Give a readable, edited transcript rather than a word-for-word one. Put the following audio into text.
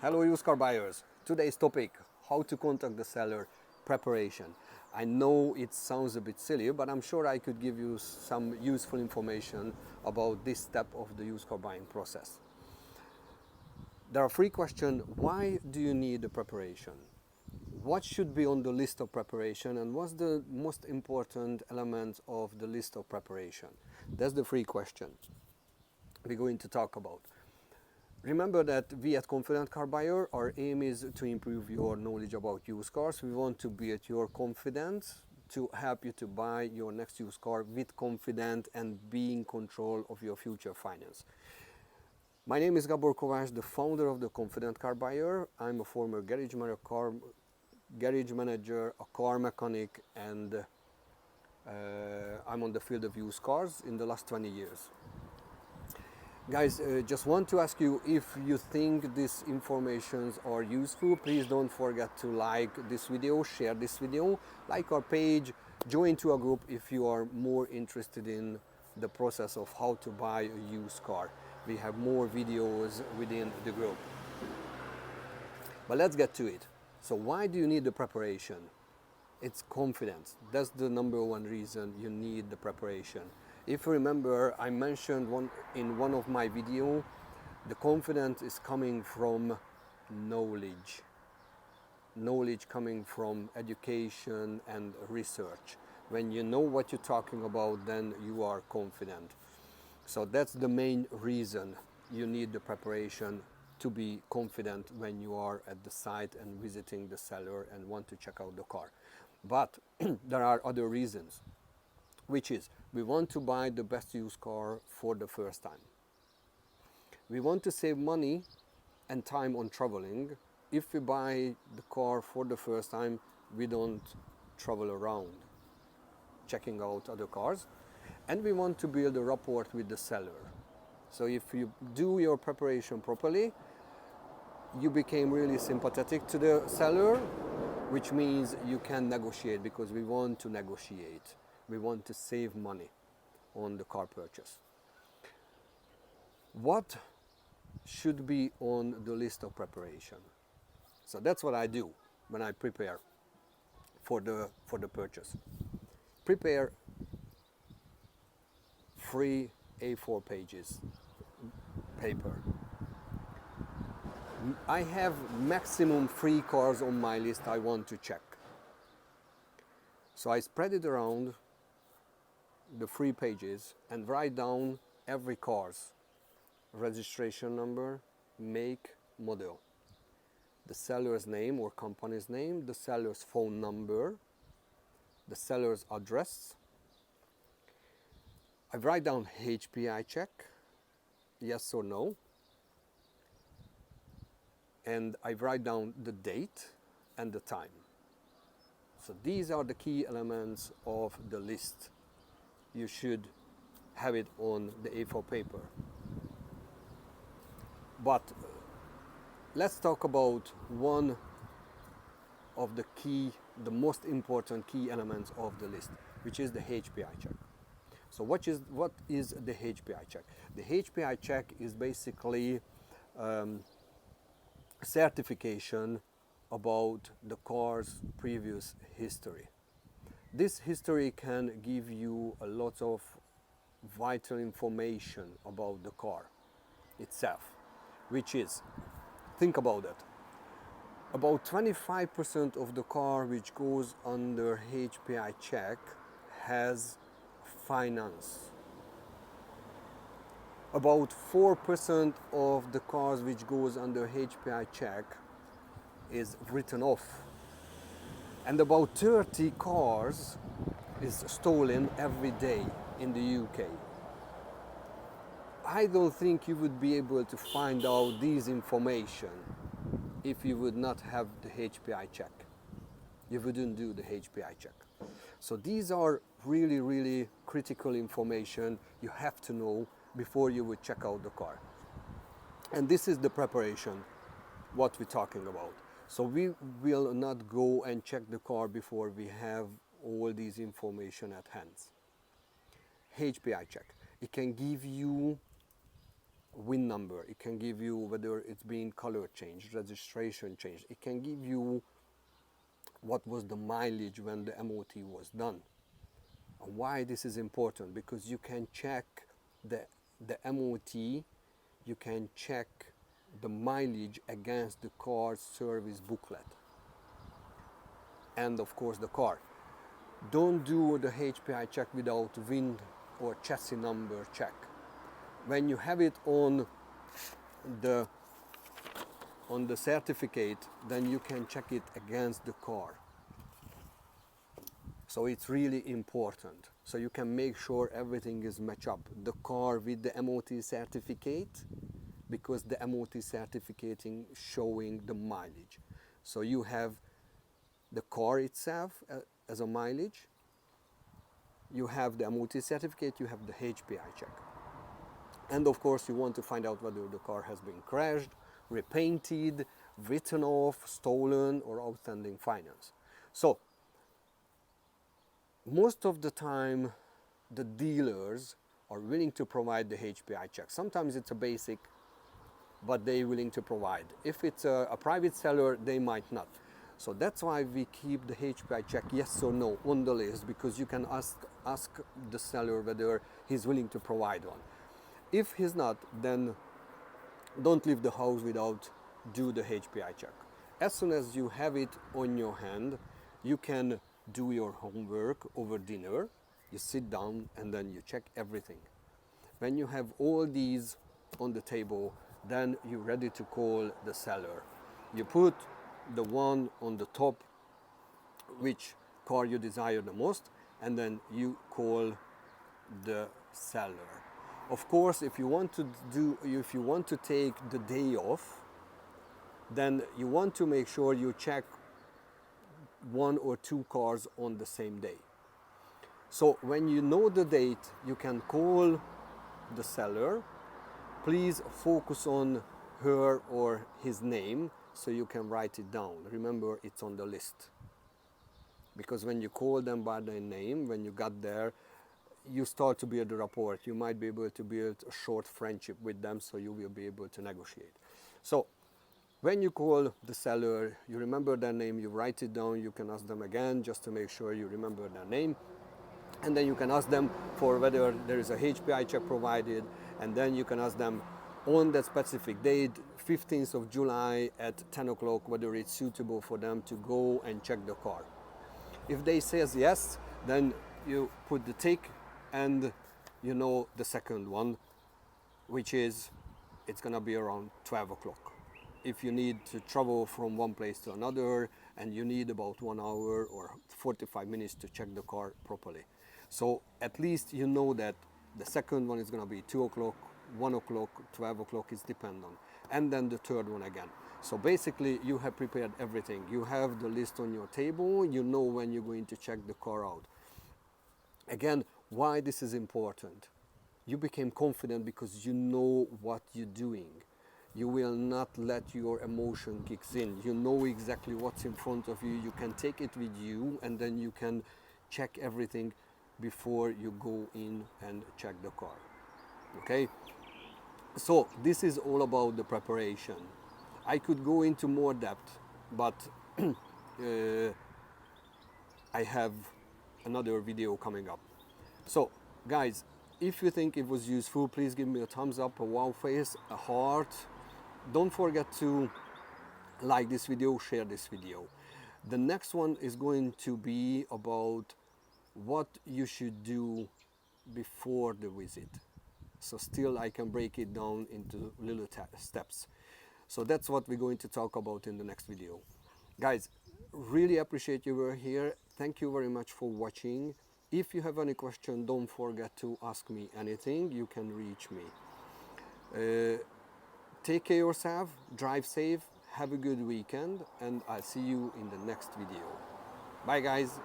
Hello used car buyers. Today's topic, how to contact the seller, preparation. I know it sounds a bit silly, but I'm sure I could give you some useful information about this step of the used car buying process. There are three questions. Why do you need the preparation? What should be on the list of preparation, and what's the most important element of the list of preparation? That's the three questions we're going to talk about. Remember that we at Confident Car Buyer, our aim is to improve your knowledge about used cars. We want to be at your confidence to help you to buy your next used car with confidence and be in control of your future finance. My name is Gabor Kovács, the founder of the Confident Car Buyer. I'm a former garage manager, a car mechanic, and I'm on the field of used cars in the last 20 years. Guys, just want to ask you, if you think these informations are useful, please don't forget to like this video, share this video, like our page, join to a group if you are more interested in the process of how to buy a used car. We have more videos within the group. But let's get to it. So why do you need the preparation? It's confidence. That's the number one reason you need the preparation. If you remember, I mentioned in one of my videos, the confidence is coming from knowledge. Knowledge coming from education and research. When you know what you're talking about, then you are confident. So that's the main reason you need the preparation, to be confident when you are at the site and visiting the seller and want to check out the car. But there are other reasons, which is we want to buy the best used car for the first time. We want to save money and time on traveling. If we buy the car for the first time, we don't travel around checking out other cars. And we want to build a rapport with the seller. So if you do your preparation properly, you became really sympathetic to the seller, which means you can negotiate, because we want to negotiate. We want to save money on the car purchase. What should be on the list of preparation? So that's what I do when I prepare for the purchase. Prepare 3 A4 pages paper. I have maximum 3 cars on my list I want to check. So I spread it around the 3 pages and write down every car's registration number, make, model, the seller's name or company's name, the seller's phone number, the seller's address. I write down HPI check, yes or no, and I write down the date and the time. So these are the key elements of the list. You should have it on the A4 paper. But let's talk about one of the most important key elements of the list, which is the HPI check. So what is the HPI check? The HPI check is basically certification about the car's previous history. This history can give you a lot of vital information about the car itself, which is, think about it, about 25% of the car which goes under HPI check has finance. About 4% of the cars which goes under HPI check is written off. And about 30 cars is stolen every day in the UK. I don't think you would be able to find out these information if you would not have the HPI check. You wouldn't do the HPI check. So these are really, really critical information you have to know before you would check out the car. And this is the preparation, what we're talking about. So we will not go and check the car before we have all these information at hand. HPI check. It can give you VIN number, it can give you whether it's been color changed, registration changed, it can give you what was the mileage when the MOT was done. And why this is important? Because you can check the MOT, you can check the mileage against the car's service booklet and of course the car. Don't do the HPI check without VIN or chassis number check. When you have it on the certificate, then you can check it against the car. So it's really important. So you can make sure everything is match up. The car with the MOT certificate, because the MOT certificating showing the mileage. So you have the car itself as a mileage, you have the MOT certificate, you have the HPI check. And of course you want to find out whether the car has been crashed, repainted, written off, stolen, or outstanding finance. So most of the time the dealers are willing to provide the HPI check. Sometimes it's a basic, but they're willing to provide. If it's a private seller, they might not. So that's why we keep the HPI check yes or no on the list, because you can ask the seller whether he's willing to provide one. If he's not, then don't leave the house without do the HPI check. As soon as you have it on your hand, you can do your homework over dinner. You sit down and then you check everything. When you have all these on the table, then you're ready to call the seller. You put the one on the top, which car you desire the most, and then you call the seller. Of course, if you want to take the day off, then you want to make sure you check one or two cars on the same day. So when you know the date, you can call the seller. Please focus on her or his name so you can write it down. Remember, it's on the list. Because when you call them by their name, when you got there, you start to build a rapport. You might be able to build a short friendship with them, so you will be able to negotiate. So when you call the seller, you remember their name, you write it down, you can ask them again just to make sure you remember their name. And then you can ask them for whether there is a HPI check provided, and then you can ask them on that specific date, 15th of July at 10 o'clock, whether it's suitable for them to go and check the car. If they says yes, then you put the tick and you know the second one, which is it's gonna be around 12 o'clock. If you need to travel from one place to another and you need about 1 hour or 45 minutes to check the car properly. So at least you know that the second one is gonna be 2 o'clock, 1 o'clock, 12 o'clock, is dependent on. And then the third one again. So basically you have prepared everything. You have the list on your table, you know when you're going to check the car out. Again, why this is important? You became confident because you know what you're doing. You will not let your emotion kicks in. You know exactly what's in front of you. You can take it with you and then you can check everything before you go in and check the car. Okay? So this is all about the preparation. I could go into more depth, but I have another video coming up. So guys, if you think it was useful, please give me a thumbs up, a wow face, a heart. Don't forget to like this video, share this video. The next one is going to be about what you should do before the visit. So still I can break it down into little steps. So that's what we're going to talk about in the next video. Guys, really appreciate you were here. Thank you very much for watching. If you have any question, don't forget to ask me anything. You can reach me. Take care of yourself, drive safe, have a good weekend, and I'll see you in the next video. Bye guys.